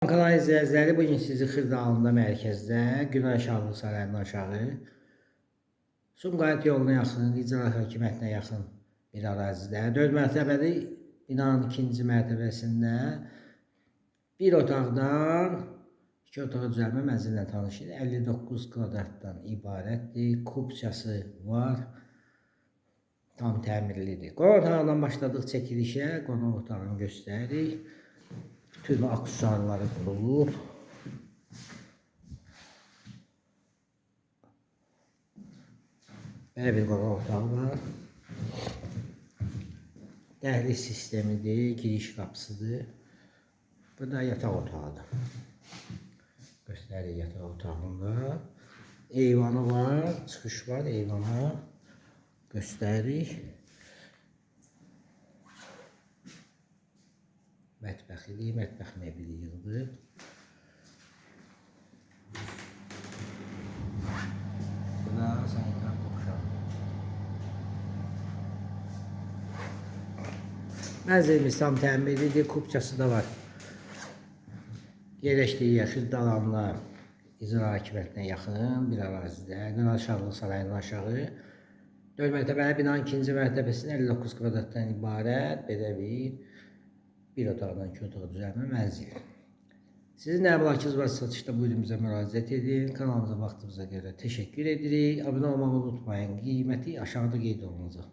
Kanal izləyiciləri, bugün sizi Xırdalında mərkəzdə Günay Şahlıq Sarayından aşağı Sumqayıt yoluna yaxın, İcra Hökumətinə yaxın bir ərazidə 4 mərtəbəli binanın ikinci mərtəbəsində bir otaqdan 2 otağa düzəlmə mənzillə tanış idi. 59 kvadratdan ibarətdir. Kubçası var. Tam təmirlidir. Qonaq otağından başladıq çəkilişə. Qonaq otağını göstəririk. Bütün aksesuarları kurulub. Belə bir qonaq otağı var. Dəhliz sistemidir, giriş qapısıdır. Bu da yataq otağıdır. Göstərir yataq otağında. Eyvanı var, çıxış var eyvana. Göstərir. Mətbəxidir, mətbəx mebeli yığılıb. Bu da sanitar qovşağı. Mənzilimiz tam təmirlidir, kubçası da var. Yerləşdiyi yer Xırdalanla İcra Hökumətinə yaxın bir ərazidə, Günay Şahlıq Sarayından aşağı 4 mərtəbəli binanın ikinci mərtəbəsində 59 kvadratdan ibarət belə bir otaqdan 2 otağa düzəlmə mənzil. Sizin nə əmlakınız varsa satışda buyurun bizə müraciət edin. Kanalımıza vaxtınıza görə təşəkkür edirik. Abunə olmağı unutmayın. Qiyməti aşağıda qeyd olunacaq.